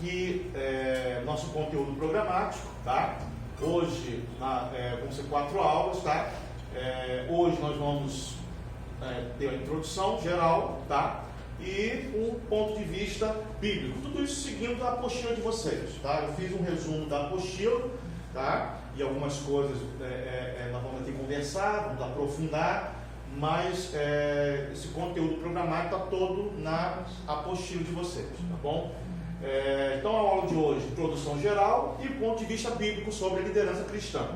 aqui nosso conteúdo programático, tá? Hoje vão ser 4 aulas, tá? Hoje nós vamos ter a introdução geral, tá? E o ponto de vista bíblico. Tudo isso seguindo a apostila de vocês, tá? Eu fiz um resumo da apostila, tá? E algumas coisas nós vamos aqui conversar, vamos aprofundar, mas esse conteúdo programático está todo na apostila de vocês, tá bom? Então a aula de hoje, introdução geral e ponto de vista bíblico sobre a liderança cristã.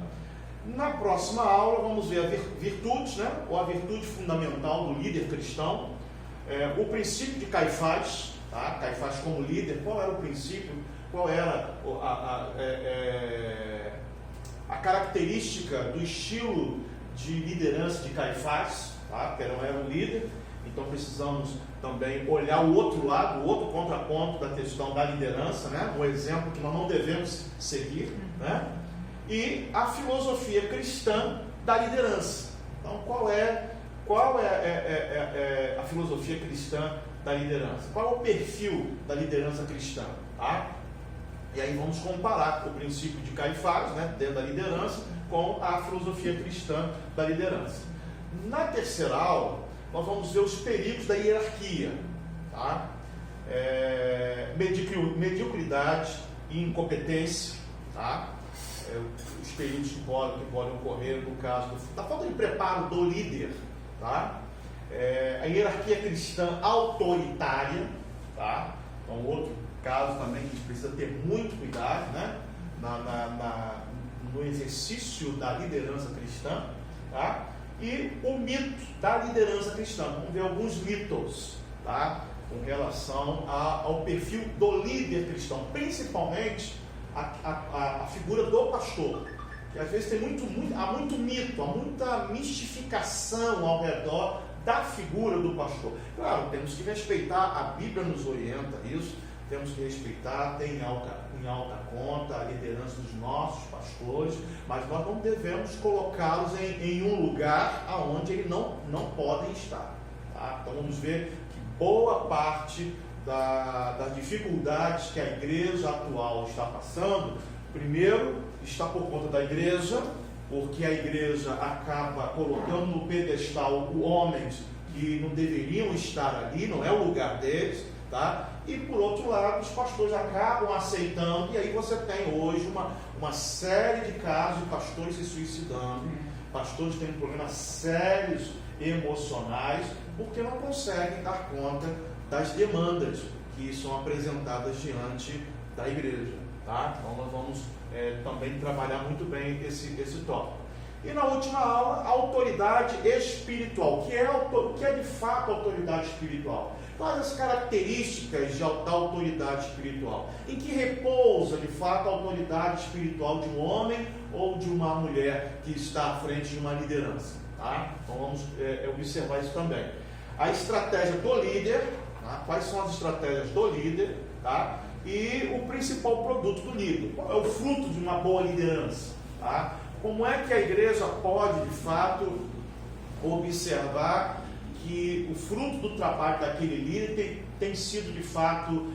Na próxima aula vamos ver a virtudes, né? Ou a virtude fundamental do líder cristão, o princípio de Caifás, tá? Caifás como líder, qual era o princípio, qual era a característica do estilo de liderança de Caifás, tá? Porque não era um líder, então precisamos também olhar o outro lado, o outro contraponto da questão da liderança, né? Um exemplo que nós não devemos seguir, né? E a filosofia cristã da liderança. Então, qual é a filosofia cristã da liderança? Qual é o perfil da liderança cristã? Tá? E aí vamos comparar o princípio de Caifás, né, dentro da liderança, com a filosofia cristã da liderança. Na terceira aula, nós vamos ver os perigos da hierarquia, tá? Mediocridade e incompetência, tá? Os perigos que podem ocorrer no caso da falta de preparo do líder, tá? A hierarquia cristã autoritária, tá? Então, outro caso também que a gente precisa ter muito cuidado, né? No exercício da liderança cristã, tá? E o mito da liderança cristã. Vamos ver alguns mitos, tá? Com relação ao perfil do líder cristão, principalmente a figura do pastor, que às vezes há muito mito, há muita mistificação ao redor da figura do pastor. Claro, temos que respeitar, a Bíblia nos orienta isso, temos que respeitar, tem em alta conta a liderança dos nossos pastores, mas nós não devemos colocá-los em um lugar onde eles não podem estar, tá? Então vamos ver que boa parte das dificuldades que a igreja atual está passando, primeiro, está por conta da igreja, porque a igreja acaba colocando no pedestal homens que não deveriam estar ali, não é o lugar deles, tá? E por outro lado, os pastores acabam aceitando, e aí você tem hoje uma série de casos de pastores se suicidando, pastores tendo problemas sérios emocionais, porque não conseguem dar conta das demandas que são apresentadas diante da igreja, tá? Então nós vamos também trabalhar muito bem esse tópico. E na última aula, a autoridade espiritual. O que é de fato autoridade espiritual? Quais as características da autoridade espiritual? Em que repousa de fato a autoridade espiritual de um homem ou de uma mulher que está à frente de uma liderança, tá? Então vamos observar isso também. A estratégia do líder, tá? Quais são as estratégias do líder, tá? E o principal produto do líder. Qual é o fruto de uma boa liderança, tá? Como é que a igreja pode, de fato, observar que o fruto do trabalho daquele líder tem sido, de fato,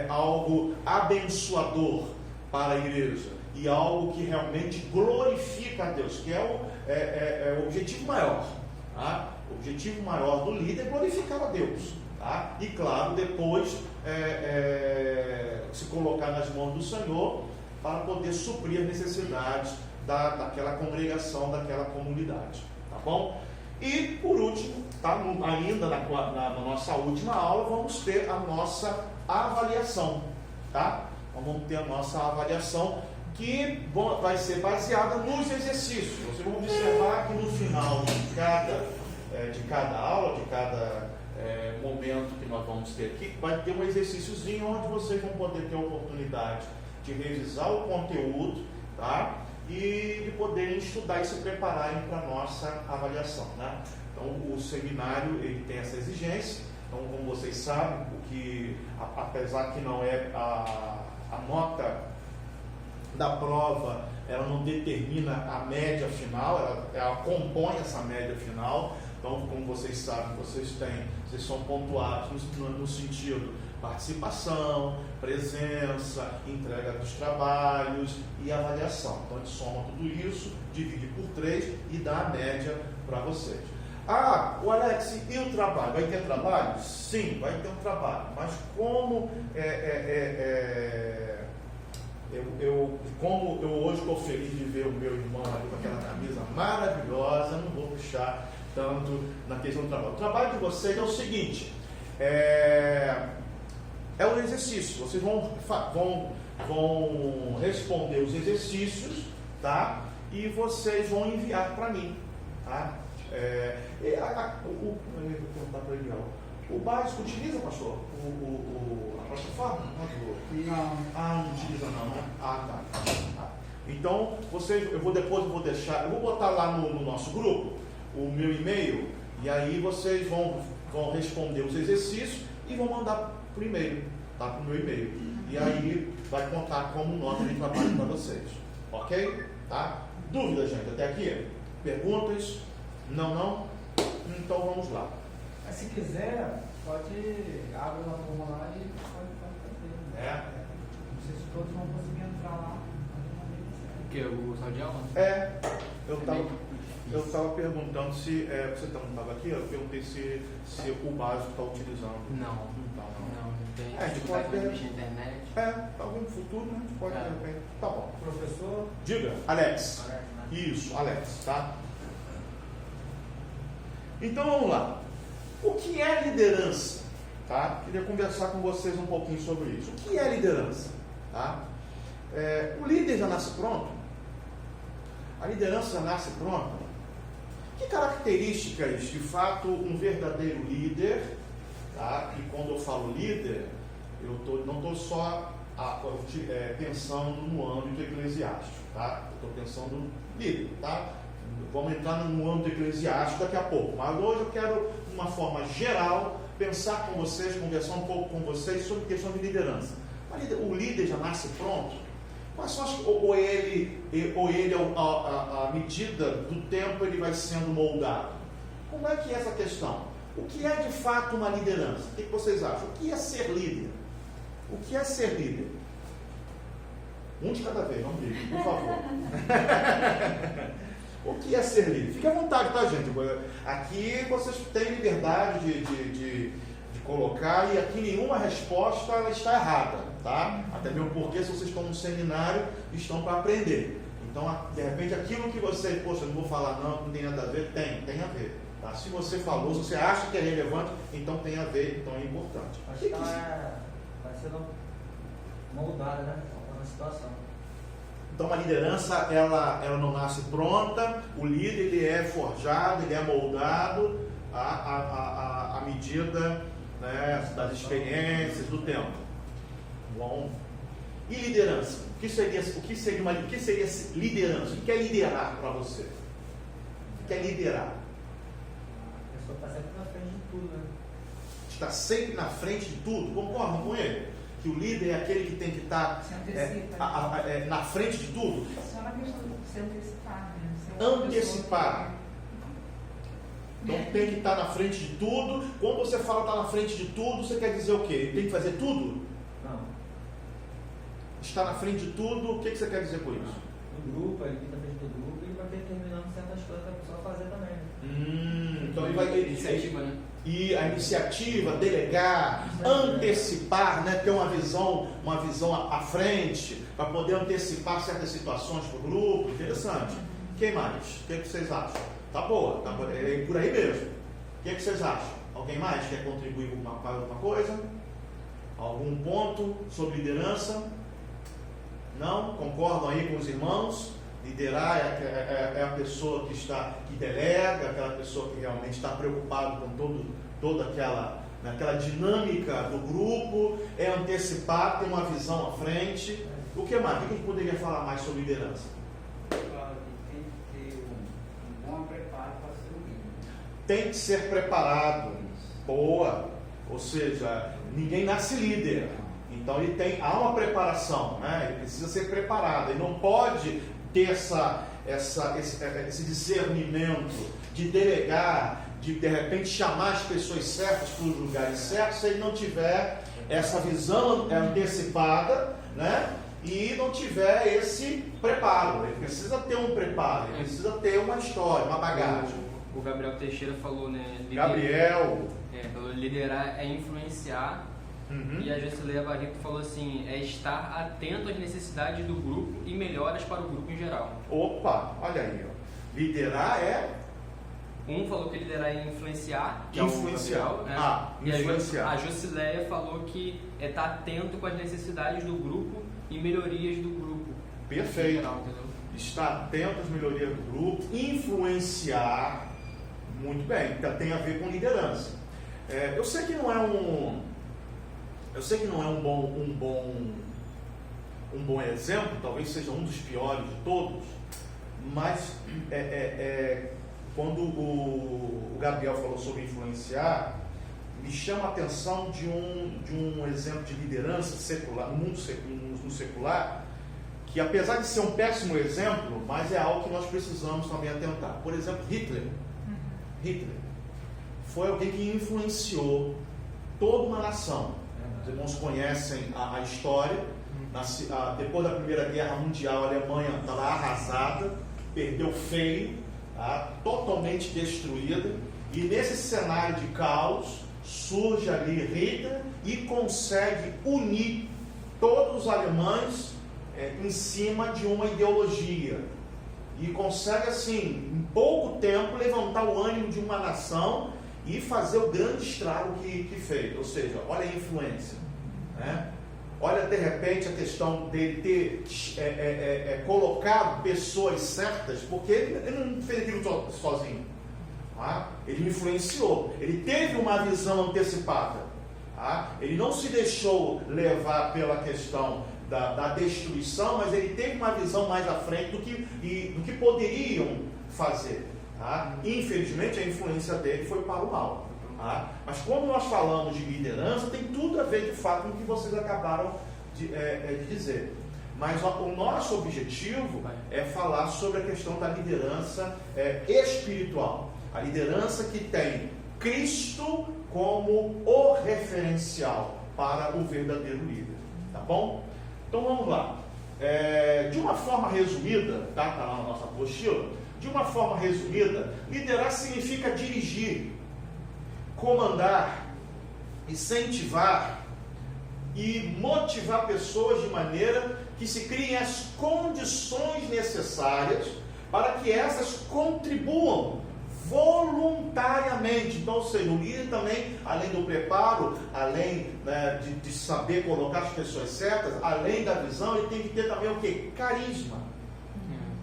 algo abençoador para a igreja e algo que realmente glorifica a Deus, que é o objetivo maior, tá? O objetivo maior do líder é glorificar a Deus, tá? E, claro, depois se colocar nas mãos do Senhor para poder suprir as necessidades daquela congregação, daquela comunidade, tá bom? E por último, tá, ainda na nossa última aula, vamos ter a nossa avaliação, tá? Então, vamos ter a nossa avaliação que vai ser baseada nos exercícios. Vocês vão observar que no final de cada aula, de cada momento que nós vamos ter aqui, vai ter um exercíciozinho onde vocês vão poder ter a oportunidade de revisar o conteúdo, tá? E de poderem estudar e se prepararem para a nossa avaliação, né? Então, o seminário ele tem essa exigência. Então, como vocês sabem, apesar que não é a nota da prova, ela não determina a média final, ela compõe essa média final, Então, como vocês sabem, vocês são pontuados no sentido participação, presença, entrega dos trabalhos e avaliação. Então, a gente soma tudo isso, divide por 3 e dá a média para vocês. Ah, o Alex, e o trabalho? Vai ter trabalho? Sim, vai ter um trabalho. Mas como como eu hoje estou feliz de ver o meu irmão ali com aquela camisa maravilhosa, não vou puxar tanto na questão do trabalho. O trabalho de vocês é o seguinte, é o exercício. Vocês vão responder os exercícios, tá? E vocês vão enviar para mim, tá? Vou perguntar para ele, o básico utiliza, pastor? A plataforma? Não. Ah, não utiliza não, né? Ah, tá. Então, eu vou botar lá no nosso grupo o meu e-mail, e aí vocês vão responder os exercícios e vão mandar por e-mail, tá? Para o meu e-mail. E aí vai contar como nota de trabalho para vocês. Ok? Tá? Dúvidas, gente, até aqui? Perguntas? Não? Então vamos lá. Mas se quiser, pode abrir uma formulário e pode fazer. Não sei se todos vão conseguir entrar lá. O que? O sal de aula? Eu estava perguntando se você não estava aqui, eu perguntei se o básico está utilizando. Não tem. A gente pode ver. Na internet. Talvez no futuro, né? A gente pode ver. Tá bom. Professor? Diga, Alex. Isso, Alex, tá? Então vamos lá. O que é liderança? Tá? Queria conversar com vocês um pouquinho sobre isso. O que é liderança? Tá? O líder já nasce pronto? A liderança já nasce pronta? Que características, de fato, um verdadeiro líder, tá? E quando eu falo líder, não estou só pensando no âmbito eclesiástico, tá? Eu estou pensando no líder, tá? Vamos entrar no âmbito eclesiástico daqui a pouco, mas hoje eu quero, de uma forma geral, pensar com vocês, conversar um pouco com vocês sobre questão de liderança. O líder já nasce pronto? Quais são ou ele, à medida do tempo, ele vai sendo moldado? Como é que é essa questão? O que é de fato uma liderança? O que vocês acham? O que é ser líder? O que é ser líder? Um de cada vez, não brigue, por favor. O que é ser líder? Fique à vontade, tá, gente? Aqui vocês têm liberdade de colocar, e aqui nenhuma resposta ela está errada, tá? Até mesmo porque, se vocês estão num seminário, estão para aprender. Então, de repente, aquilo que você, poxa, não vou falar não tem nada a ver, tem a ver. Tá? Se você falou, se você acha que é relevante, então tem a ver, então é importante. Acho que vai ser moldada, né? Na situação. Então, a liderança, ela não nasce pronta, o líder, ele é forjado, ele é moldado à medida, né, das experiências, do tempo. Bom. E liderança? O que seria liderança? O que é liderar para você? O que é liderar? A pessoa está sempre na frente de tudo, né? Está sempre na frente de tudo. Concordam com ele? Que o líder é aquele que tem que estar na frente de tudo? Só na questão de se antecipar, né? Antecipar. Então tem que estar na frente de tudo. Quando você fala estar na frente de tudo, você quer dizer o quê? Ele tem que fazer tudo? Não. Estar na frente de tudo, o que você quer dizer por isso? No grupo, ele fica na frente do grupo e vai determinando certas coisas para a pessoa fazer também. Então ele vai iniciativa, né? E a iniciativa, delegar, antecipar, né? Ter uma visão à frente, para poder antecipar certas situações para o grupo. Interessante. Quem mais? O que vocês acham? Tá boa, é por aí mesmo. O que vocês acham? Alguém mais quer contribuir com alguma coisa? Algum ponto sobre liderança? Não? Concordam aí com os irmãos? Liderar é a pessoa que delega, aquela pessoa que realmente está preocupada com toda aquela dinâmica do grupo, é antecipar, ter uma visão à frente. O que mais? O que a gente poderia falar mais sobre liderança? Claro que tem que ter um bom preparo para ser um líder. Tem que ser preparado. Boa. Ou seja, ninguém nasce líder. Então há uma preparação, né? Ele precisa ser preparado. Ele não pode ter esse discernimento de delegar, de repente chamar as pessoas certas para os lugares certos, se ele não tiver essa visão antecipada, né? E não tiver esse preparo. Ele precisa ter um preparo, ele precisa ter uma história, uma bagagem. O Gabriel Teixeira falou, né? Gabriel. Falou liderar é influenciar. Uhum. E a Josileia Barreto falou assim, é estar atento às necessidades do grupo e melhoras para o grupo em geral. Opa, olha aí, ó. Liderar é... Um falou que liderar é influenciar, que influenciar. é o Gabriel, né? Influenciar. E a Josileia falou que é estar atento com as necessidades do grupo e melhorias do grupo. Perfeito. Em geral, entendeu? Estar atento às melhorias do grupo, influenciar, muito bem, tem a ver com liderança. Eu sei que não é um bom exemplo, talvez seja um dos piores de todos, mas quando o Gabriel falou sobre influenciar, me chama a atenção de um exemplo de liderança secular, no secular, que apesar de ser um péssimo exemplo, mas é algo que nós precisamos também atentar. Por exemplo, Hitler. Hitler foi alguém que influenciou toda uma nação. Os irmãos conhecem a história. Depois da Primeira Guerra Mundial, a Alemanha estava arrasada, perdeu feio, totalmente destruída. E nesse cenário de caos, surge ali Hitler e consegue unir todos os alemães em cima de uma ideologia. E consegue, assim, em pouco tempo, levantar o ânimo de uma nação e fazer o grande estrago que fez. Ou seja, olha a influência, né? Olha, de repente, a questão dele ter colocado pessoas certas, porque ele não fez aquilo sozinho. Ele influenciou, ele teve uma visão antecipada. Ele não se deixou levar pela questão da destruição, mas ele teve uma visão mais à frente do que poderiam fazer. Infelizmente, a influência dele foi para o mal. Mas quando nós falamos de liderança, tem tudo a ver de fato com o que vocês acabaram de dizer. Mas o nosso objetivo é falar sobre a questão da liderança espiritual. A liderança que tem Cristo como o referencial para o verdadeiro líder. Tá bom? Então vamos lá. De uma forma resumida, tá lá na nossa apostila, de uma forma resumida, liderar significa dirigir, comandar, incentivar e motivar pessoas de maneira que se criem as condições necessárias para que essas contribuam voluntariamente. Então, ou seja, o líder também, além do preparo, além, né, de saber colocar as pessoas certas, além da visão, ele tem que ter também o quê? Carisma.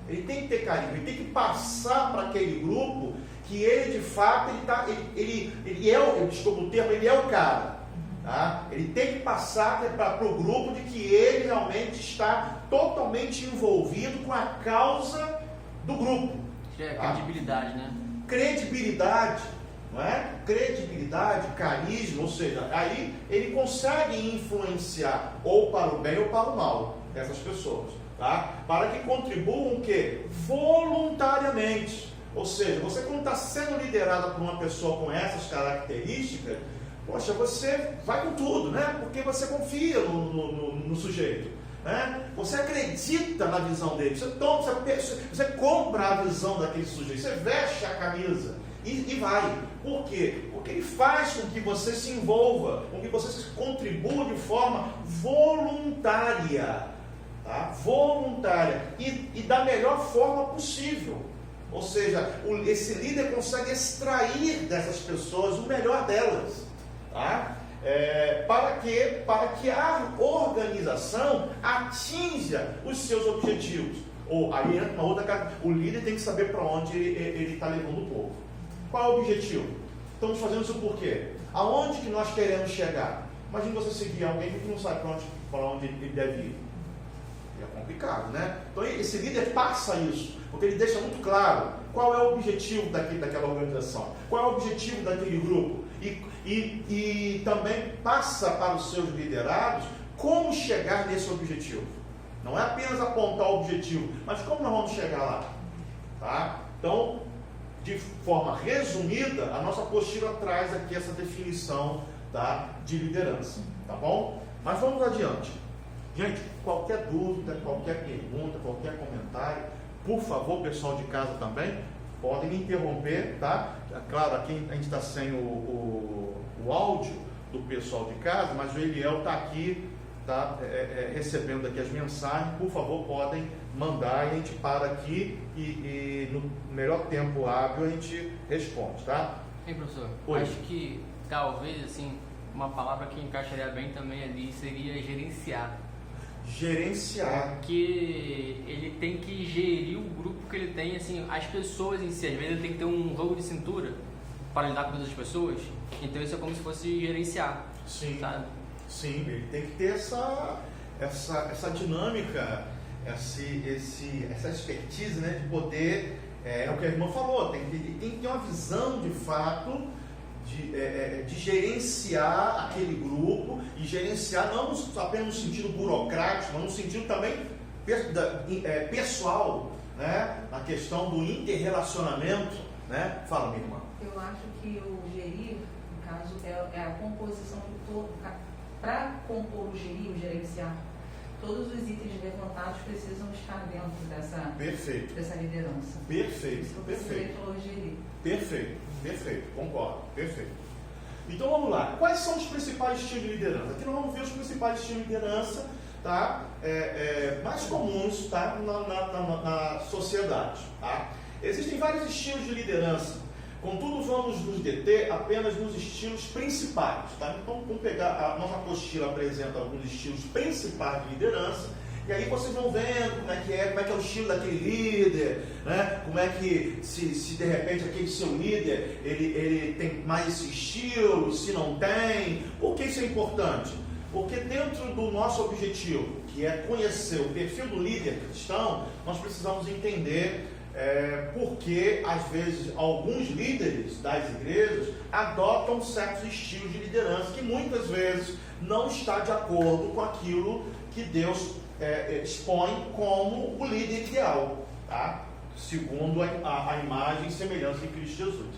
Ele tem que ter carisma, ele tem que passar para aquele grupo que ele de fato, ele é o cara. Tá? Ele tem que passar para o grupo de que ele realmente está totalmente envolvido com a causa do grupo. Credibilidade, né? Credibilidade, não é? Credibilidade, carisma, ou seja, aí ele consegue influenciar ou para o bem ou para o mal essas pessoas, tá? Para que contribuam o quê? Voluntariamente. Ou seja, você quando está sendo liderado por uma pessoa com essas características, poxa, você vai com tudo, né? Porque você confia no sujeito, né? Você acredita na visão dele, você compra a visão daquele sujeito, você veste a camisa e vai. Por quê? Porque ele faz com que você se envolva, com que você se contribua de forma voluntária, tá? Voluntária e da melhor forma possível. Ou seja, esse líder consegue extrair dessas pessoas o melhor delas, tá? Para que a organização atinja os seus objetivos. Ou aí entra uma outra cara, o líder tem que saber para onde ele está levando o povo. Qual é o objetivo? Estamos fazendo isso por quê? Aonde que nós queremos chegar? Imagina você seguir alguém que não sabe para onde ele deve ir. É complicado, né? Então esse líder passa isso, porque ele deixa muito claro qual é o objetivo daquela organização, qual é o objetivo daquele grupo, e também passa para os seus liderados como chegar nesse objetivo. Não é apenas apontar o objetivo, mas como nós vamos chegar lá, tá? Então, de forma resumida, a nossa apostila traz aqui essa definição, tá, de liderança, tá bom? Mas vamos adiante. Gente, qualquer dúvida, qualquer pergunta, qualquer comentário, por favor, pessoal de casa também, podem me interromper, tá? Claro, aqui a gente está sem o áudio do pessoal de casa, mas o Eliel está aqui, tá, recebendo aqui as mensagens. Por favor, podem mandar e a gente para aqui e no melhor tempo hábil a gente responde, tá? Hein, professor? Oi. Acho que talvez, assim, uma palavra que encaixaria bem também ali seria gerenciar. Gerenciar. Porque ele tem que gerir o grupo que ele tem, assim, as pessoas em si. Às vezes ele tem que ter um jogo de cintura para lidar com todas as pessoas. Então isso é como se fosse gerenciar. Sim, sabe? sim, ele tem que ter essa dinâmica, essa expertise, né, de poder, é o que a irmã falou, tem que ter uma visão de fato de gerenciar aquele grupo, e gerenciar não apenas no sentido burocrático, mas no sentido também pessoal, né? Na questão do interrelacionamento, né? Fala, minha irmã. Eu acho que o gerir, no caso, é a composição de todo. Para compor o gerir, o gerenciar, todos os itens levantados precisam estar dentro dessa liderança. Perfeito, perfeito. Falou gerir. Perfeito, concordo, perfeito. Então vamos lá, quais são os principais estilos de liderança? Aqui nós vamos ver os principais estilos de liderança, tá? Mais comuns, tá? Na sociedade, tá? Existem vários estilos de liderança, contudo vamos nos deter apenas nos estilos principais, tá? Então vamos pegar, a nossa apostila apresenta alguns estilos principais de liderança, e aí vocês vão vendo como é que é o estilo daquele líder, né? Como é que, se de repente aquele seu líder, ele tem mais esse estilo, se não tem. Por que isso é importante? Porque dentro do nosso objetivo, que é conhecer o perfil do líder cristão, nós precisamos entender porque, às vezes, alguns líderes das igrejas adotam certos estilos de liderança que muitas vezes não está de acordo com aquilo que Deus expõe como o líder ideal, tá? Segundo a imagem e semelhança de Cristo Jesus.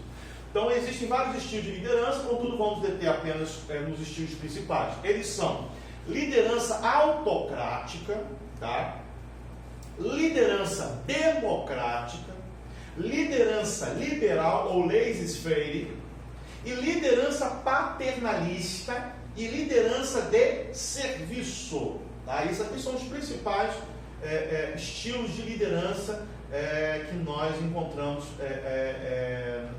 Então existem vários estilos de liderança, contudo vamos deter apenas nos estilos principais. Eles são liderança autocrática, tá? Liderança democrática, liderança liberal ou laissez-faire, e liderança paternalista e liderança de serviço. Tá? Esses aqui são os principais estilos de liderança que nós encontramos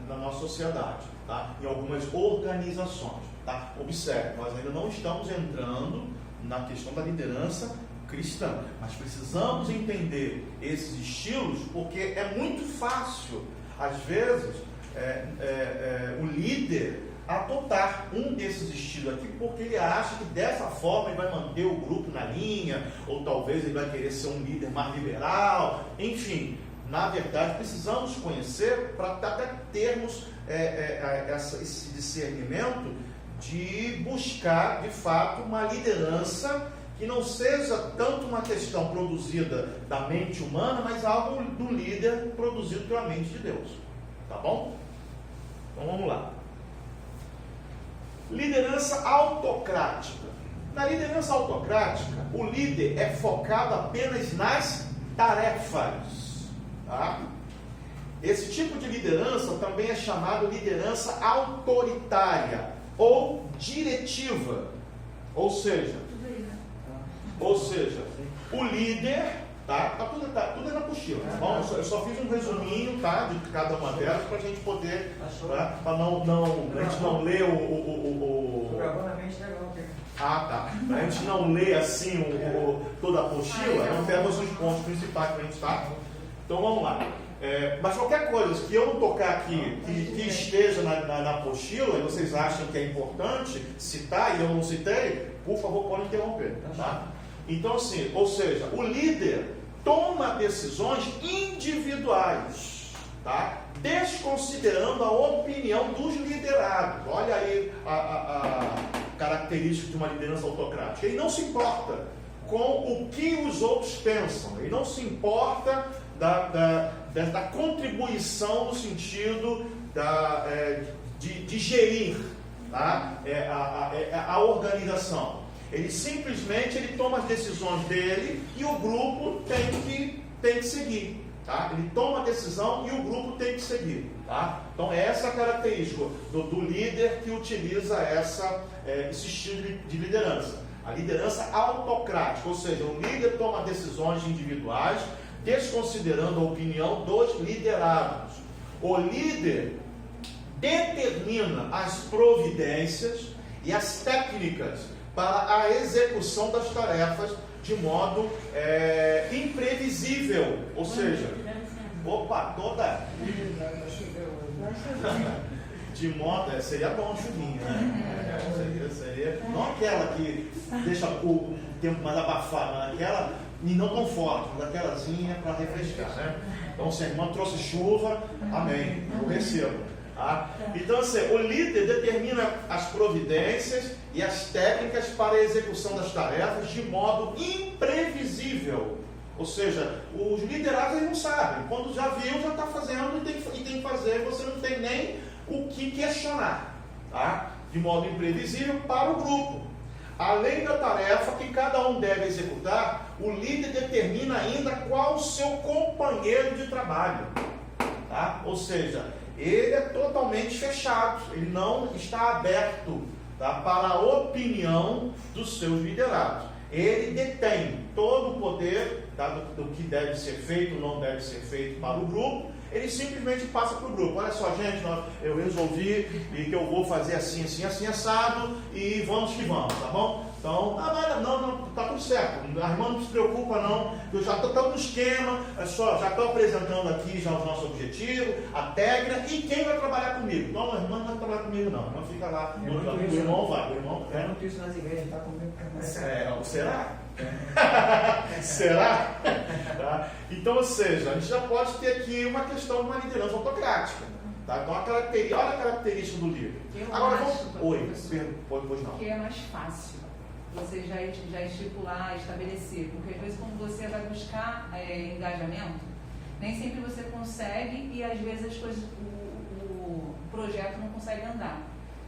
na nossa sociedade, tá? Em algumas organizações. Tá? Observe, nós ainda não estamos entrando na questão da liderança cristã, mas precisamos entender esses estilos, porque é muito fácil, às vezes, o líder adotar um desses estilos aqui, porque ele acha que dessa forma ele vai manter o grupo na linha, ou talvez ele vai querer ser um líder mais liberal, enfim. Na verdade, precisamos conhecer para até termos esse discernimento de buscar, de fato, uma liderança que não seja tanto uma questão produzida da mente humana, mas algo do líder produzido pela mente de Deus. Tá bom? Então vamos lá. Liderança autocrática. Na liderança autocrática, o líder é focado apenas nas tarefas. Tá? Esse tipo de liderança também é chamado liderança autoritária ou diretiva. Ou seja, o líder, tá tudo é na apostila, tá bom? Eu só fiz um resuminho, tá, de cada uma delas para a gente poder, tá, para a gente não ler tá. Para a gente não ler assim toda a apostila, não temos os pontos principais para a gente, tá? Então vamos lá. Mas qualquer coisa que eu não tocar aqui, que esteja na apostila, e vocês acham que é importante citar e eu não citei, por favor, pode interromper, tá? Então, assim, ou seja, o líder toma decisões individuais, tá? Desconsiderando a opinião dos liderados. Olha aí a característica de uma liderança autocrática. Ele não se importa com o que os outros pensam, ele não se importa, da contribuição no sentido de gerir, tá? A organização. Ele simplesmente toma as decisões dele e o grupo tem que seguir. Tá? Ele toma a decisão e o grupo tem que seguir. Tá? Então, essa é a característica do líder que utiliza esse estilo de liderança. A liderança autocrática, ou seja, o líder toma decisões individuais, desconsiderando a opinião dos liderados. O líder determina as providências e as técnicas para a execução das tarefas de modo imprevisível, ou seja, de modo, seria bom chuvinha, né? Seria, não aquela que deixa o tempo mais abafado, mas aquela, e não tão forte, mas aquelazinha para refrescar, né? Então, se a irmã trouxe chuva, amém, eu recebo. Tá? Então, assim, o líder determina as providências e as técnicas para a execução das tarefas de modo imprevisível. Ou seja, os liderados eles não sabem. Quando já viu, já está fazendo e tem que fazer. Você não tem nem o que questionar. Tá? De modo imprevisível para o grupo. Além da tarefa que cada um deve executar, o líder determina ainda qual o seu companheiro de trabalho. Tá? Ou seja, ele é totalmente fechado, ele não está aberto, tá, para a opinião dos seus liderados. Ele detém todo o poder, tá, do que deve ser feito ou não deve ser feito para o grupo. Ele simplesmente passa para o grupo. Olha só, gente, eu resolvi que eu vou fazer assim, assim, assim, assado, e vamos que vamos, tá bom? Então, não, tá tudo certo. A irmã não se preocupa não, eu já estou no esquema, já estou apresentando aqui já os nossos objetivos, a técnica e quem vai trabalhar comigo. Então, a irmã não vai trabalhar comigo não, a irmã fica lá, o irmão vai, o irmão... Eu não isso nas igrejas, tá comigo também. Será? Será? Tá? Então, ou seja, a gente já pode ter aqui uma questão de uma liderança autocrática. Tá? Então, olha a característica do líder. Agora, pois não. Que é mais fácil você já estipular, estabelecer, porque às vezes quando você vai buscar engajamento, nem sempre você consegue e às vezes as coisas, o projeto não consegue andar.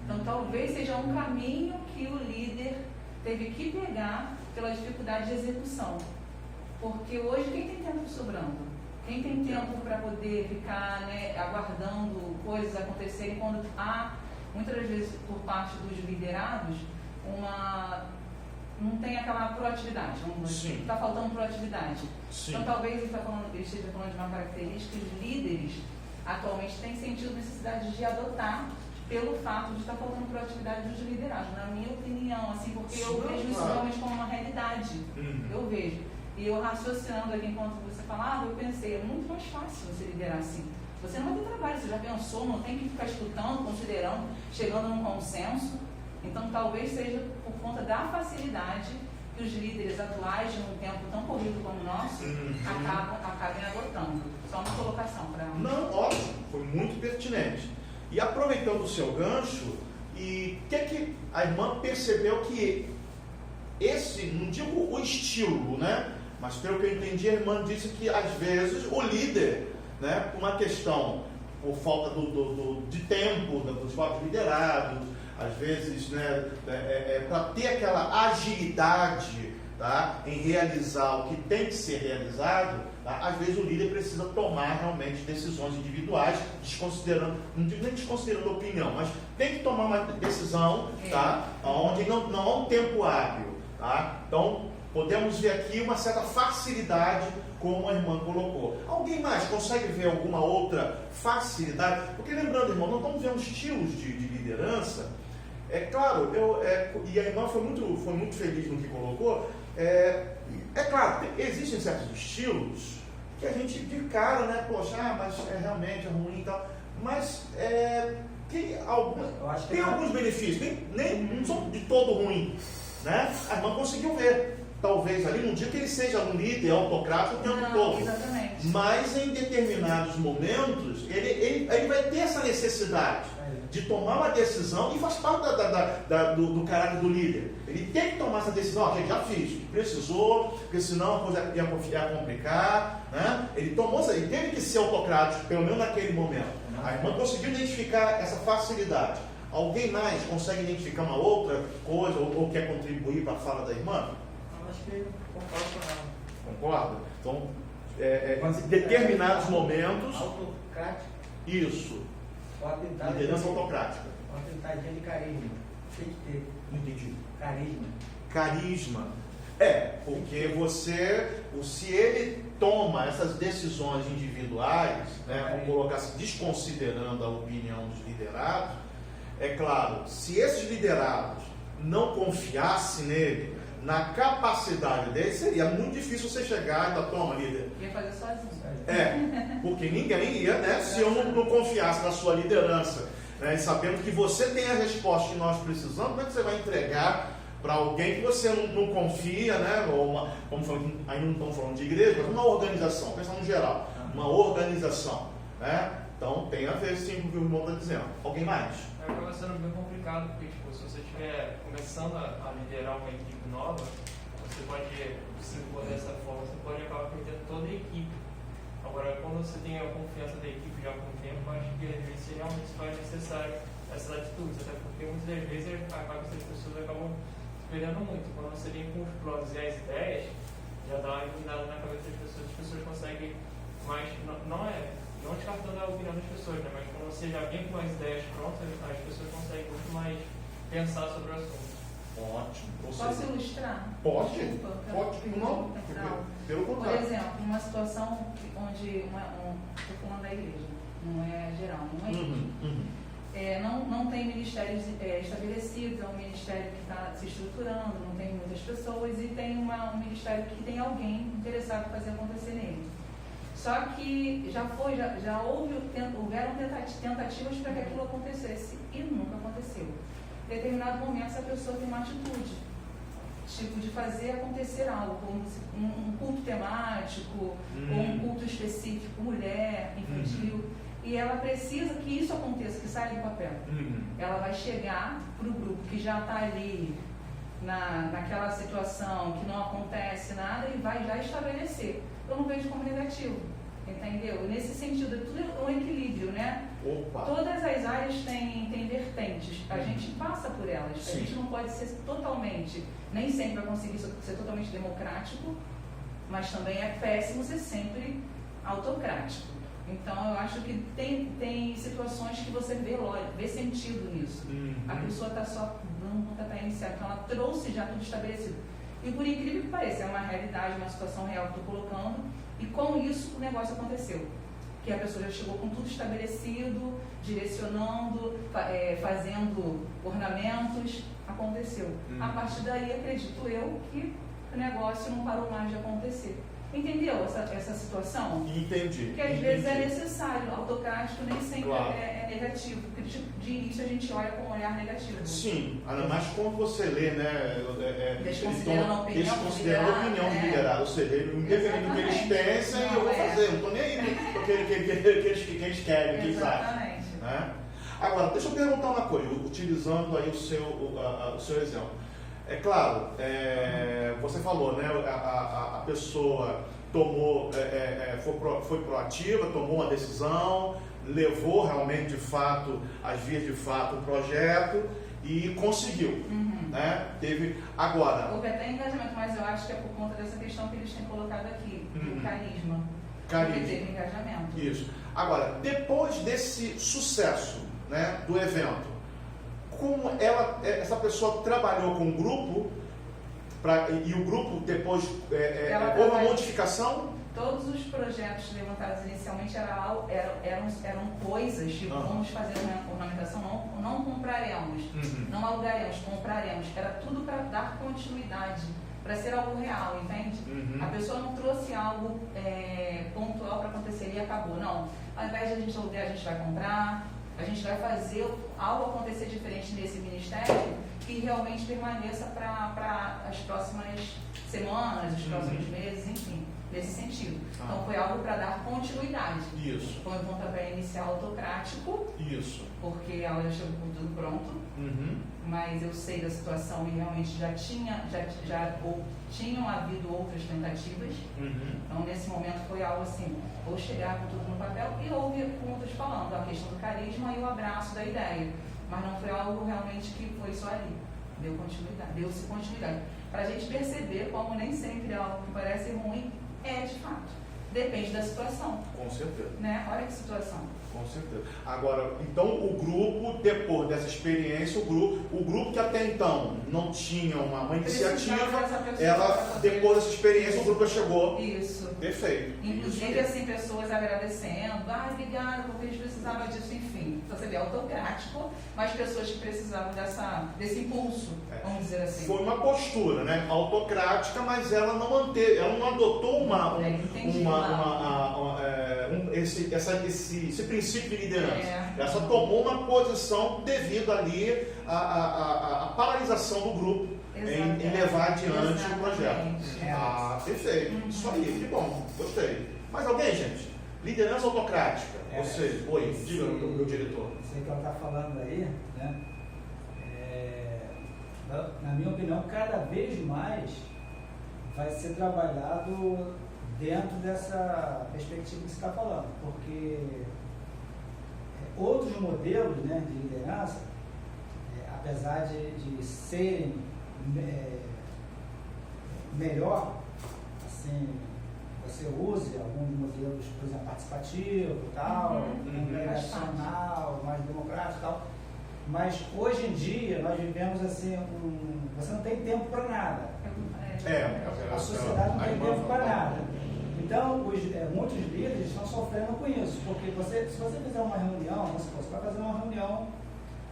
Então talvez seja um caminho que o líder teve que pegar pela dificuldade de execução. Porque hoje quem tem tempo sobrando? Quem tem tempo para poder ficar, né, aguardando coisas acontecerem quando há, muitas das vezes por parte dos liderados, não tem aquela proatividade, está faltando proatividade. Sim. Então talvez ele esteja falando de uma característica que os líderes atualmente têm sentido necessidade de adotar pelo fato de estar faltando proatividade dos liderados, na minha opinião, assim, porque eu vejo isso realmente como uma realidade. Eu vejo. E eu raciocinando aqui enquanto você falava, eu pensei, é muito mais fácil você liderar assim. Você não vai ter trabalho, você já pensou, não tem que ficar escutando, considerando, chegando num consenso. Então, talvez seja por conta da facilidade que os líderes atuais, num tempo tão corrido como o nosso, acabem adotando. Só uma colocação para... Não, ótimo, foi muito pertinente. E aproveitando o seu gancho, e o que a irmã percebeu que esse, não digo o estilo, né? Mas pelo que eu entendi, a irmã disse que às vezes o líder, né, por uma questão, por falta de tempo dos próprios liderados, às vezes, né, para ter aquela agilidade, tá, em realizar o que tem que ser realizado, tá, às vezes o líder precisa tomar realmente decisões individuais, desconsiderando, não digo nem desconsiderando a opinião, mas tem que tomar uma decisão, tá, onde não há um tempo hábil. Tá? Então, podemos ver aqui uma certa facilidade, como a irmã colocou. Alguém mais consegue ver alguma outra facilidade? Porque lembrando, irmão, nós estamos vendo estilos de liderança. É claro, e a irmã foi muito feliz no que colocou. É claro, existem certos estilos que a gente de cara, né, poxa, mas realmente é ruim e tal. Mas tem alguns benefícios, não são de todo ruim. Né? A irmã conseguiu ver, talvez ali, não digo que ele seja um líder autocrático o tempo todo, exatamente. Mas em determinados momentos ele vai ter essa necessidade, de tomar uma decisão, e faz parte do caráter do líder. Ele tem que tomar essa decisão. Ó, gente, já fiz, precisou, porque senão a coisa ia complicar, né? Ele tomou essa, ele teve que ser autocrático, pelo menos naquele momento. A irmã conseguiu identificar essa facilidade. Alguém mais consegue identificar uma outra coisa ou quer contribuir para a fala da irmã? Eu acho que concordo com ela. Concorda? Então, determinados momentos. Autocrático. Isso. Liderança autocrática. Uma tentadinha de carisma. Tem que ter. Não entendi. Carisma. Carisma. Porque se ele toma essas decisões individuais, né, vamos colocar assim, desconsiderando a opinião dos liderados, é claro, se esses liderados não confiassem nele, na capacidade dele, seria muito difícil você chegar e toma, líder. Ia fazer sozinho. Porque ninguém ia, né, se eu não confiasse na sua liderança, né, e sabendo que você tem a resposta que nós precisamos, como é que você vai entregar para alguém que você não confia, né? Aí não estamos falando de igreja, mas uma organização, pensando no geral, uma organização, né? Então tem a ver sim com o que o irmão está dizendo. Alguém mais? Acaba sendo bem complicado, porque tipo, se você estiver começando a liderar uma equipe nova, você pode se impor dessa forma, você pode acabar perdendo toda a equipe. Agora, quando você tem a confiança da equipe já com o tempo, eu acho que às vezes realmente se faz necessário essas atitudes, até porque muitas das vezes acaba que as pessoas acabam perdendo muito. Quando você vem com os planos e as ideias, já dá uma iluminada na cabeça das pessoas, as pessoas conseguem mais, não descartando a opinião das pessoas, né? Mas quando você já vem com as ideias prontas, as pessoas conseguem muito mais pensar sobre o assunto. Ótimo. Posso ilustrar? Pode. Desculpa, Pode. Não. Pelo Por contrário. exemplo, uma situação onde, estou falando da igreja, não é geral, não é igreja. Não tem ministérios estabelecidos, é um ministério que está se estruturando, não tem muitas pessoas, e tem um ministério que tem alguém interessado em fazer acontecer nele. Só que houveram tentativas para que aquilo acontecesse e nunca aconteceu. Em determinado momento, essa pessoa tem uma atitude, tipo de fazer acontecer algo, como um culto temático, ou um culto específico, mulher, infantil, e ela precisa que isso aconteça, que saia do papel. Ela vai chegar para o grupo que já está ali, naquela situação, que não acontece nada, e vai já estabelecer. Eu não vejo como negativo, entendeu? Nesse sentido, tudo é um equilíbrio, né? Opa. Todas as áreas têm vertentes, a gente passa por elas. Sim. A gente não pode ser totalmente, nem sempre vai conseguir ser totalmente democrático, mas também é péssimo ser sempre autocrático. Então eu acho que tem situações que você vê sentido nisso. A pessoa está só dando pontapé inicial, então ela trouxe já tudo estabelecido. E por incrível que pareça, é uma realidade, uma situação real que estou colocando, e com isso o negócio aconteceu. Que a pessoa já chegou com tudo estabelecido, direcionando, fazendo ornamentos, aconteceu. A partir daí, acredito eu, que o negócio não parou mais de acontecer. Entendeu essa situação? Entendi. Porque às vezes é necessário, autocrático nem sempre é negativo, porque de início a gente olha com um olhar negativo. Sim, ainda mais quando você lê, né? Desconsiderando a opinião do liderado, ou seja, independente do que eles pensam, eu vou fazer, não estou nem aí com o que eles querem, o que eles acham. Né? Agora, deixa eu perguntar uma coisa, utilizando aí o seu exemplo. É claro, você falou, né? A pessoa tomou, foi proativa, tomou uma decisão, levou realmente de fato, às vias de fato, o projeto e conseguiu. Né? Agora. Houve até engajamento, mas eu acho que é por conta dessa questão que eles têm colocado aqui, do carisma. Carisma. Teve engajamento. Isso. Agora, depois desse sucesso, né, do evento, como essa pessoa trabalhou com o grupo, e o grupo depois houve uma modificação? Todos os projetos levantados inicialmente eram coisas, tipo, vamos fazer uma ornamentação, não compraremos, não alugaremos, compraremos. Era tudo para dar continuidade, para ser algo real, entende? A pessoa não trouxe algo pontual para acontecer e acabou. Não, ao invés de a gente alugar, a gente vai comprar. A gente vai fazer algo acontecer diferente nesse ministério que realmente permaneça para as próximas semanas, os próximos meses, enfim, nesse sentido. Então foi algo para dar continuidade. Isso. Foi um pontapé inicial autocrático, Isso. porque ela já chegou com tudo pronto, mas eu sei da situação e realmente tinham havido outras tentativas. Então nesse momento foi algo assim, vou chegar com tudo no papel, e houve, como eu estou te falando, a questão do carisma e o abraço da ideia. Mas não foi algo realmente que foi só ali. Deu-se continuidade. Para a gente perceber como nem sempre algo que parece ruim é de fato. Depende da situação. Com certeza. Né? Olha que situação. Com certeza. Agora, então o grupo, depois dessa experiência, o grupo que até então não tinha uma iniciativa, ela, depois dessa experiência, o grupo chegou. Isso. Perfeito. Inclusive, assim, pessoas agradecendo, obrigada, porque eles precisavam disso, enfim. Então, você vê, autocrático, mas pessoas que precisavam desse impulso, vamos dizer assim. Foi uma postura, né? Autocrática, mas ela não adotou esse princípio de liderança. Ela só tomou uma posição devido ali à paralisação do grupo em levar adiante o projeto. Perfeito. Isso aí, que bom. Gostei. Mais alguém, gente? Liderança autocrática. Você, diga, meu diretor. Isso aí que ela está falando aí, né? Na minha opinião, cada vez mais vai ser trabalhado dentro dessa perspectiva que você está falando, porque outros modelos, né, de liderança, apesar de serem melhor, assim, você use alguns modelos, por exemplo, participativo, tal, congregacional, mais democrático, tal. Mas hoje em dia nós vivemos assim, você não tem tempo para nada. A sociedade não tem tempo para nada. Então, muitos líderes estão sofrendo com isso, porque se você fizer uma reunião, você vai fazer uma reunião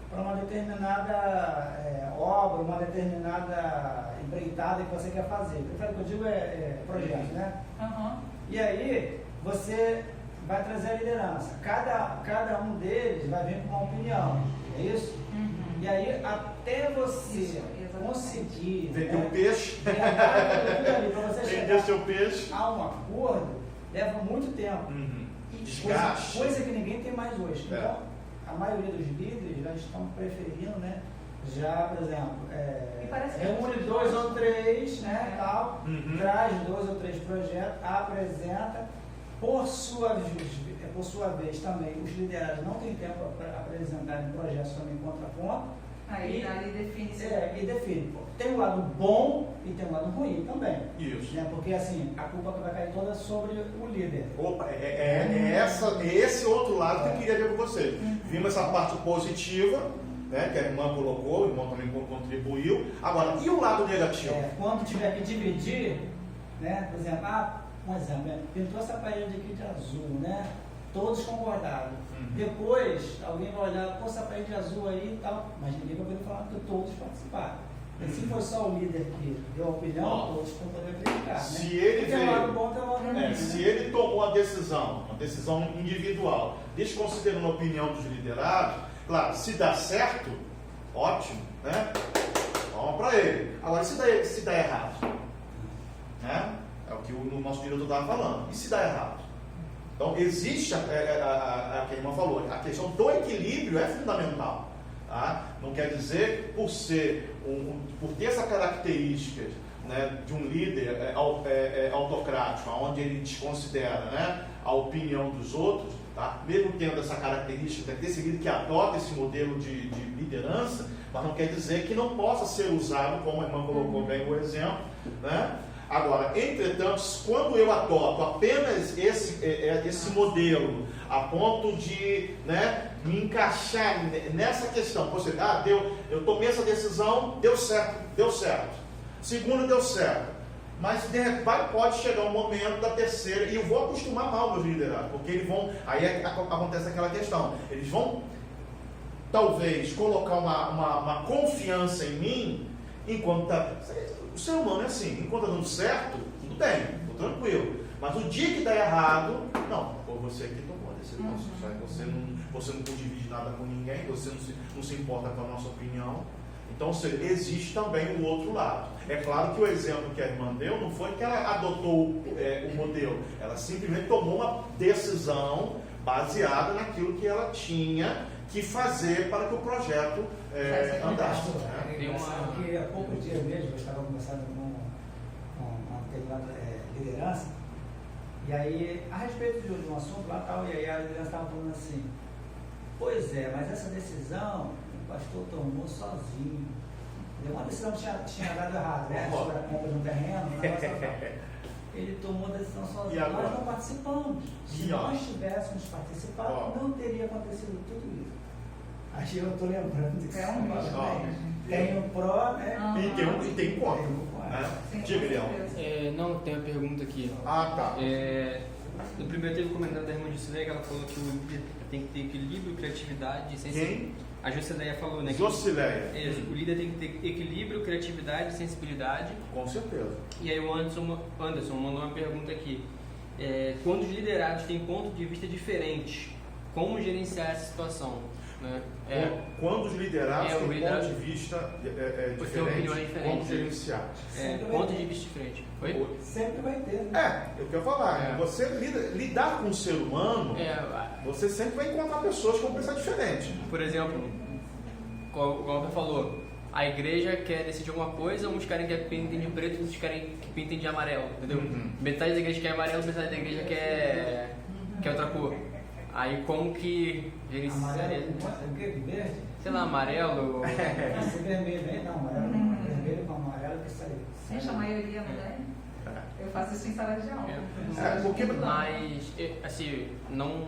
para uma determinada obra, uma determinada empreitada que você quer fazer. O que eu digo projeto, né? E aí, você vai trazer a liderança. Cada um deles vai vir com uma opinião, é isso? E aí, até você conseguir vender um peixe, para você vender seu peixe a um acordo, leva muito tempo. Desgaste. Coisa que ninguém tem mais hoje. Então, a maioria dos líderes já estão preferindo, né? Já, por exemplo, reúne 2 ou 3, né, tal, traz 2 ou 3 projetos, apresenta. Por sua vez também, os liderados não têm tempo para apresentarem projetos também contraponto. Aí define. E define. Tem um lado bom e tem um lado ruim também. Isso. Né? Porque assim, a culpa vai cair toda sobre o líder. Opa, esse outro lado que eu queria ver com vocês. Vimos essa parte positiva, né, que a irmã colocou, o irmão também contribuiu. Agora, e o lado negativo? Quando tiver que dividir, né, por exemplo, pintou essa parede aqui de azul, né? Todos concordaram. Depois, alguém vai olhar, essa parede azul aí e tal, mas ninguém vai poder falar porque todos participaram. E se for só o líder que deu a opinião, todos vão poder criticar, né? Se ele tem um lado bom, tem um lado ruim. Se ele tomou a decisão, uma decisão individual, desconsiderando a opinião dos liderados, claro, se dá certo, ótimo, né? Vamos para ele. Agora, se dá errado, né? É o que o nosso diretor estava falando. E se dá errado? Então, existe a que a irmã falou, a questão do equilíbrio é fundamental. Tá? Não quer dizer, por ter essa característica, né, de um líder autocrático, onde ele desconsidera, né, a opinião dos outros, tá? Mesmo tendo essa característica desse líder que adota esse modelo de liderança, mas não quer dizer que não possa ser usado, como a irmã colocou bem o exemplo, né? Agora, entretanto, quando eu adoto apenas esse modelo a ponto de, né, me encaixar nessa questão, você, eu tomei essa decisão, deu certo. Segunda, deu certo. Mas pode chegar um momento da terceira, e eu vou acostumar mal meus liderados, porque eles vão, aí acontece aquela questão, eles vão talvez colocar uma confiança em mim, enquanto o ser humano é assim, enquanto está dando certo, tudo bem, estou tranquilo. Mas o dia que dá errado, não, foi você que tomou a decisão. Você não divide nada com ninguém, você não se importa com a nossa opinião. Então, ou seja, existe também o outro lado. É claro que o exemplo que a irmã deu não foi que ela adotou o modelo, ela simplesmente tomou uma decisão baseada naquilo que ela tinha que fazer para que o projeto andasse. Né? É engraçado que há poucos dias mesmo eu estava conversando com uma determinada liderança, e aí, a respeito de um assunto lá tal, e aí a liderança estava falando assim, pois é, mas essa decisão o pastor tomou sozinho. Uma decisão que tinha dado errado, né? Sobre a compra de um terreno, um negócio tal. Ele tomou a decisão sozinho. Nós não participamos. Se nós tivéssemos participado, não teria acontecido tudo isso. Aí eu estou lembrando que tem um pró, né? E tem um contra. Diga, Leão. Não, tem uma pergunta aqui. Ah, tá. No primeiro teve um comentário da irmã Jusileia, que ela falou que o líder tem que ter equilíbrio, criatividade e sensibilidade. Quem? A Jusileia falou, né? Jusileia. O líder tem que ter equilíbrio, criatividade e sensibilidade. Com certeza. E aí o Anderson mandou uma pergunta aqui. Quando os liderados têm pontos de vista diferentes, como gerenciar essa situação? Né? Quando os liderados têm liderado, pontos de vista diferentes, como gerenciar? Pontos de vista diferentes. Oi? Sempre vai ter. Eu quero falar. Você lidar com o ser humano, você sempre vai encontrar pessoas que vão pensar diferente. Por exemplo, como o Alper falou, a igreja quer decidir alguma coisa, uns querem que pintem de preto, outros querem que pintem de amarelo, entendeu? Metade da igreja quer amarelo, metade da igreja quer outra cor. Aí como que amarelo com o quê? Verde? Sei lá, amarelo. Esse vermelho, hein? Não, amarelo. Vermelho com amarelo que sai. Gente, a maioria não é? Eu faço isso em sala de aula. Mas, assim, não.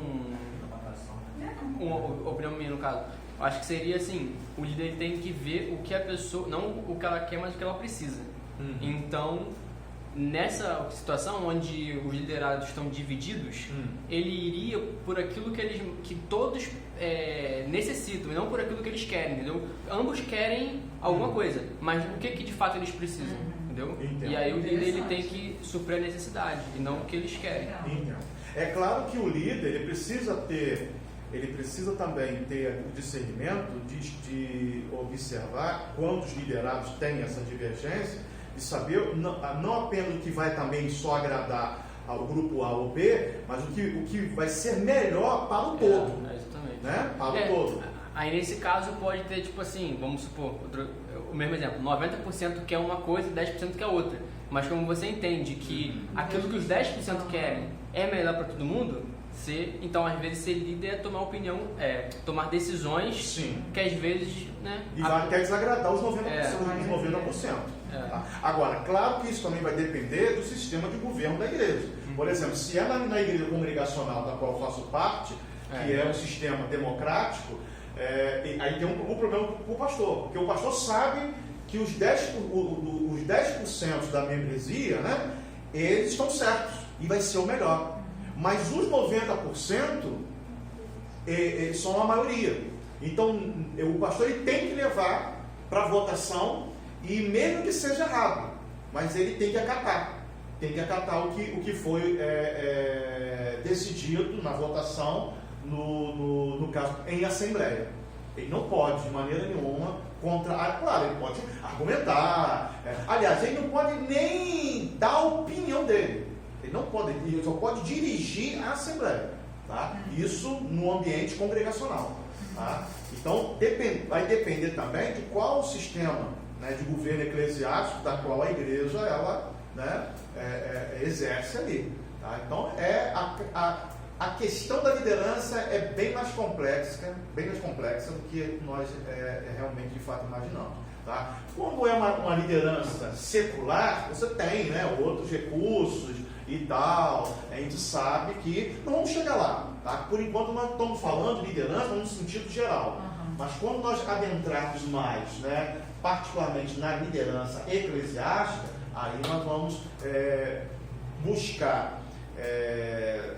Uma opinião minha no caso. Eu acho que seria assim: o líder tem que ver o que a pessoa. Não o que ela quer, mas o que ela precisa. Então, nessa situação onde os liderados estão divididos, ele iria por aquilo que todos necessitam e não por aquilo que eles querem, entendeu? Ambos querem alguma coisa, mas o que de fato eles precisam, entendeu? Entendo. E aí o líder ele tem que suprir a necessidade e não o que eles querem. Então, é claro que o líder ele precisa também ter o discernimento de observar quando os liderados têm essa divergência, de saber não apenas o que vai também só agradar ao grupo A ou B, mas o que vai ser melhor para o todo. Exatamente. Né? Para o todo. Aí nesse caso pode ter, tipo assim, vamos supor, o mesmo exemplo, 90% quer uma coisa e 10% quer outra. Mas como você entende que aquilo que os 10% querem é melhor para todo mundo, então às vezes ser líder é tomar opinião, tomar decisões. Sim. Que às vezes, né? E quer desagradar os 90%. Tá? Agora, claro que isso também vai depender do sistema de governo da igreja. Por exemplo, se é na igreja congregacional da qual eu faço parte, que é um sistema democrático, aí tem um problema com o pastor, porque o pastor sabe que os 10% da membresia, né, eles estão certos e vai ser o melhor. Mas os 90% são a maioria. Então, o pastor ele tem que levar para a votação, e mesmo que seja errado, mas ele tem que acatar. Tem que acatar o que foi decidido na votação, no caso, em assembleia. Ele não pode, de maneira nenhuma, claro, ele pode argumentar. Aliás, ele não pode nem dar a opinião dele. Ele só pode dirigir a assembleia. Tá? Isso no ambiente congregacional. Tá? Então, vai depender também de qual sistema, né, de governo eclesiástico da qual a igreja ela, né, exerce ali. Tá? Então, a questão da liderança é bem mais complexa do que nós realmente de fato imaginamos. Tá? Quando é uma liderança secular, você tem, né, outros recursos e tal, a gente sabe que não vamos chegar lá. Tá? Por enquanto nós estamos falando de liderança no sentido geral, mas quando nós adentrarmos mais, né, particularmente na liderança eclesiástica, aí nós vamos buscar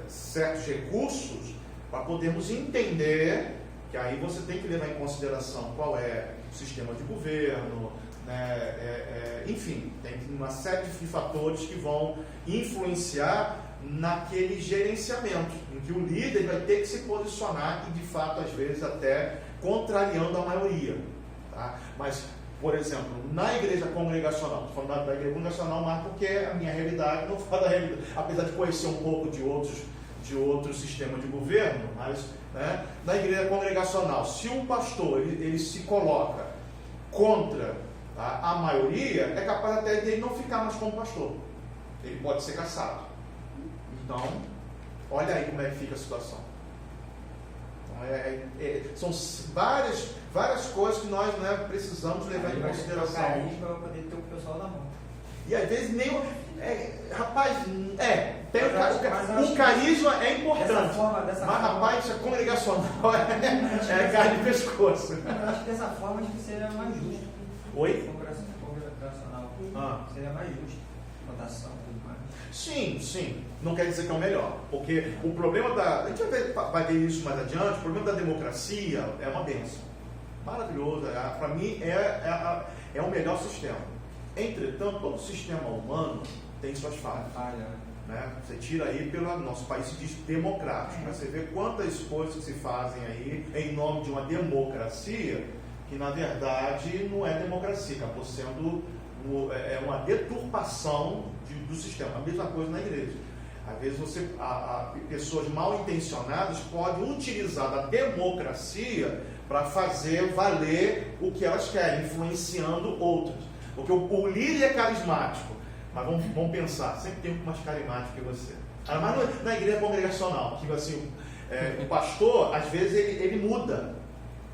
certos recursos para podermos entender que aí você tem que levar em consideração qual é o sistema de governo, né, enfim, tem uma série de fatores que vão influenciar naquele gerenciamento, em que o líder vai ter que se posicionar e de fato às vezes até contrariando a maioria. Tá? Mas por exemplo, na igreja congregacional, estou falando da igreja congregacional mais porque é a minha realidade, não falo da realidade, apesar de conhecer um pouco de outros sistemas de governo, mas né, na igreja congregacional, se um pastor ele se coloca contra, tá, a maioria, é capaz até de ele não ficar mais como pastor, ele pode ser cassado. Então, olha aí como é que fica a situação. Então, são várias coisas que nós, né, precisamos levar em consideração. Carisma para poder ter o pessoal na mão. E às vezes nem. Rapaz, tem o carisma é importante. Mas rapaz, a congregacional é carne de pescoço. Eu acho que dessa forma acho que seria mais justo. Oi? Congregacional. Seria mais justo. Votação e tudo mais. Sim. Não quer dizer que é o melhor. Porque o problema a gente vai ver isso mais adiante, o problema da democracia é uma bênção. Maravilhoso. Para mim é o melhor sistema. Entretanto, todo sistema humano tem suas falhas. Né? Você tira aí pelo nosso país se diz democrático, mas você vê quantas coisas que se fazem aí em nome de uma democracia que na verdade não é democracia, acabou sendo uma deturpação do sistema. A mesma coisa na igreja. Às vezes pessoas mal intencionadas podem utilizar da democracia para fazer valer o que elas querem, influenciando outros. Porque o líder é carismático, mas vamos pensar, sempre tem um mais carismático que você. Mas na igreja congregacional, tipo assim, o pastor, às vezes, ele muda.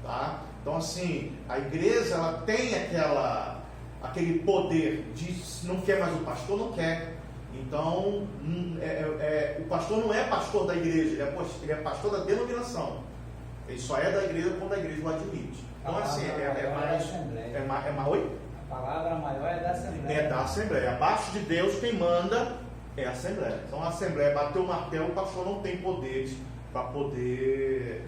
Tá? Então, assim, a igreja ela tem aquele poder de não quer mais o pastor, não quer. Então, o pastor não é pastor da igreja, ele é pastor da denominação. Ele só é da igreja quando a igreja o admite. Então, assim, é mais. Oi? A palavra maior é da Assembleia. É da Assembleia. Abaixo de Deus, quem manda é a Assembleia. Então, a Assembleia bateu o martelo, o pastor não tem poderes para poder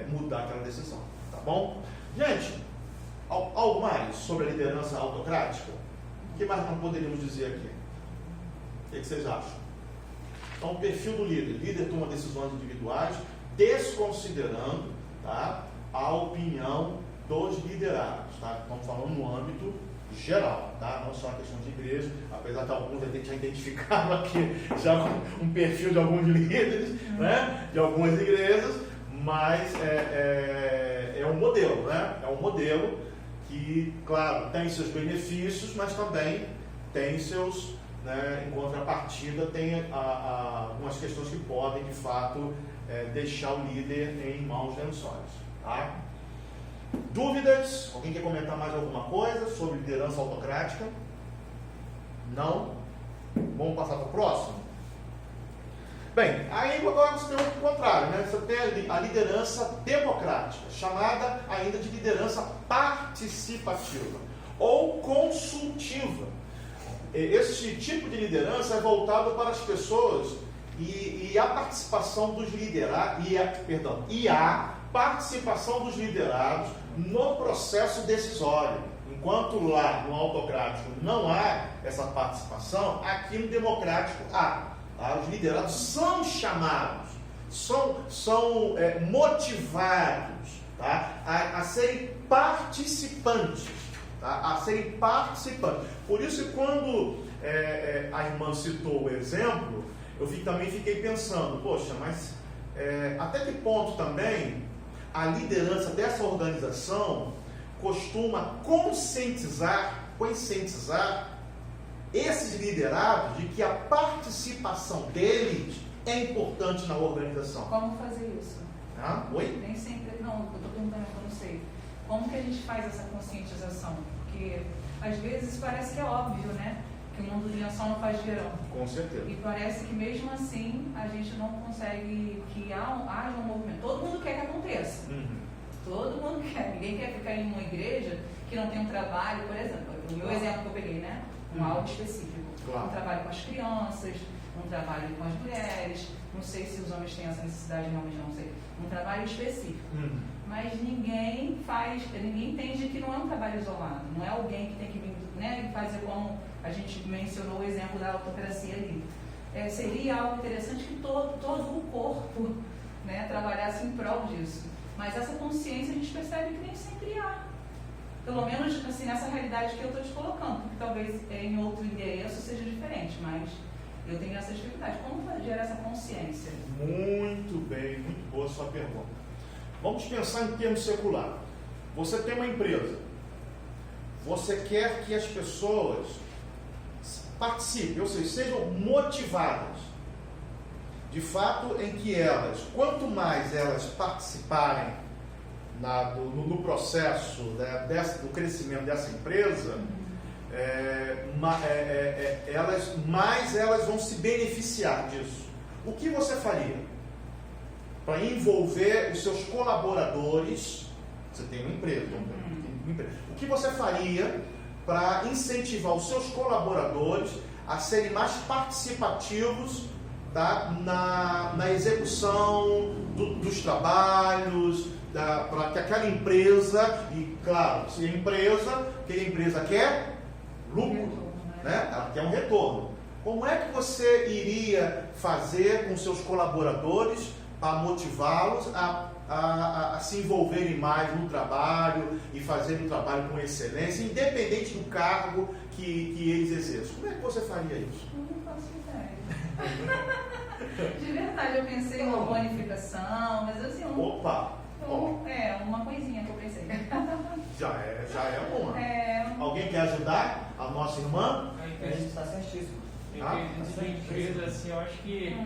mudar aquela decisão. Tá bom? Gente, algo mais sobre a liderança autocrática? O que mais nós poderíamos dizer aqui? O que vocês acham? Então, o perfil do líder. O líder toma decisões individuais, desconsiderando, tá, a opinião dos liderados. Tá? Estamos falando no âmbito geral, tá? Não só a questão de igreja, apesar de alguns a gente já identificaram aqui já um perfil de alguns líderes, né? De algumas igrejas, mas é um modelo, né? É um modelo que, claro, tem seus benefícios, mas também tem seus, né, em contrapartida, tem algumas questões que podem, de fato, deixar o líder em maus lençóis. Tá? Dúvidas? Alguém quer comentar mais alguma coisa sobre liderança autocrática? Não? Vamos passar para o próximo? Bem, aí agora você tem o contrário, né? Você tem a liderança democrática, chamada ainda de liderança participativa ou consultiva. Esse tipo de liderança é voltado para as pessoas e a participação dos liderados e a participação dos liderados no processo decisório. Enquanto lá no autocrático não há essa participação, aqui no democrático há. Tá? Os liderados são chamados, são motivados, tá? a serem participantes. Tá? A serem participantes. Por isso que quando a irmã citou o exemplo, eu também fiquei pensando, poxa, mas até que ponto também a liderança dessa organização costuma conscientizar esses liderados de que a participação deles é importante na organização. Como fazer isso? Oi? Nem sempre, não, eu estou perguntando, eu não sei. Como que a gente faz essa conscientização? Porque às vezes parece que é óbvio, né? Que o mundo de ação não faz verão. Com certeza. E parece que mesmo assim a gente não consegue que haja um movimento. Todo mundo quer que aconteça. Todo mundo quer. Ninguém quer ficar em uma igreja que não tem um trabalho, por exemplo. O meu exemplo que eu peguei, né? Algo específico. Claro. Um trabalho com as crianças, um trabalho com as mulheres. Não sei se os homens têm essa necessidade, realmente não sei. Um trabalho específico. Mas ninguém entende que não é um trabalho isolado. Não é alguém que tem que vir, né, fazer como a gente mencionou o exemplo da autocracia ali. Seria algo interessante que todo o corpo, né, trabalhasse em prol disso. Mas essa consciência a gente percebe que nem sempre há. Pelo menos assim, nessa realidade que eu estou te colocando, porque talvez em outro endereço seja diferente, mas eu tenho essa dificuldade. Como gerar essa consciência? Muito bem, muito boa a sua pergunta. Vamos pensar em termos secular. Você tem uma empresa, você quer que as pessoas participem, ou seja, sejam motivadas, de fato, em que elas, quanto mais elas participarem no processo do crescimento dessa empresa, mais elas vão se beneficiar disso. O que você faria para envolver os seus colaboradores? Você tem uma empresa, o que você faria para incentivar os seus colaboradores a serem mais participativos na execução dos trabalhos, para que aquela empresa, e claro, se a empresa quer lucro, né? Ela quer um retorno. Como é que você iria fazer com seus colaboradores para motivá-los a se envolverem mais no trabalho e fazerem o trabalho com excelência, independente do cargo que eles exerçam? Como é que você faria isso? Eu não faço ideia. De verdade, eu pensei em uma bonificação, mas assim, uma coisinha que eu pensei. Já é uma. Alguém quer ajudar a nossa irmã? A gente está certíssimo. Entre empresas, assim, eu acho que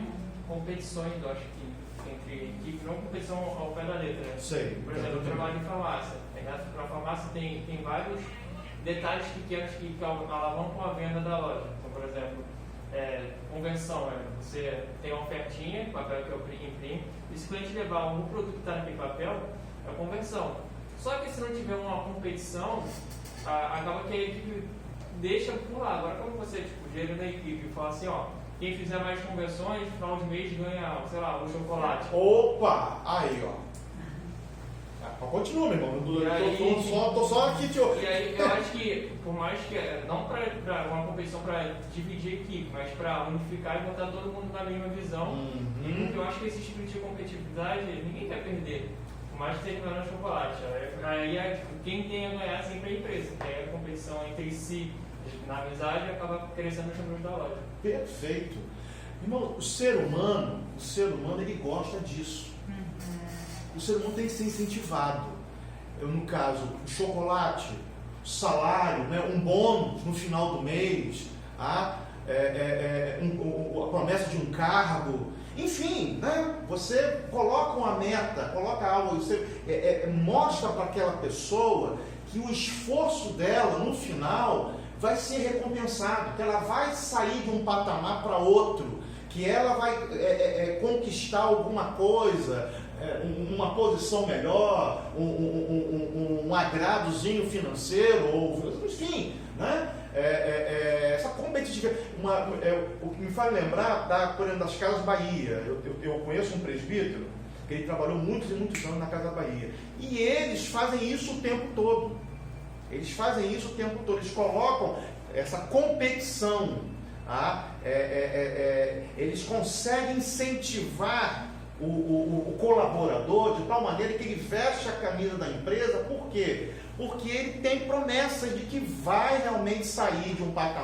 competições, eu acho que entre equipes, não competição ao pé da letra, né? Sei. Por exemplo, eu trabalho em farmácia. Na farmácia tem vários detalhes pequenos que alavancam a venda da loja. Então, por exemplo, convenção, você tem uma ofertinha, papel que eu imprimo, e se o cliente levar um produto que está naquele papel, é convenção. Só que se não tiver uma competição, acaba que a equipe deixa por lá. Agora, como você, gera da equipe e fala assim, quem fizer mais conversões, no final de mês ganha, sei lá, um chocolate. Opa! Aí, continua, meu irmão. Tô só aqui, tio. E aí, eu acho que, por mais que, não para uma competição para dividir a equipe, mas para unificar e botar todo mundo na mesma visão. E porque eu acho que esse tipo de competitividade, ninguém quer perder. Por mais que tenha que ganhar chocolate. Aí, quem tem a ganhar sempre é a empresa. Que aí a competição entre si, na amizade, acaba crescendo os números da loja. Perfeito. Irmão, o ser humano, ele gosta disso. O ser humano tem que ser incentivado. No caso, o chocolate, o salário, né, um bônus no final do mês, a promessa de um cargo, enfim, né, você coloca uma meta, coloca algo, você mostra para aquela pessoa que o esforço dela no final vai ser recompensado, que ela vai sair de um patamar para outro, que ela vai conquistar alguma coisa, uma posição melhor, um agradozinho financeiro, enfim, né? Essa competitividade. O que me faz lembrar por exemplo, das Casas Bahia. Eu conheço um presbítero que ele trabalhou muitos e muitos anos na Casa Bahia. E eles fazem isso o tempo todo. Eles colocam essa competição. Eles conseguem incentivar o colaborador de tal maneira que ele veste a camisa da empresa. Por quê? Porque ele tem promessa de que vai realmente sair de um patamar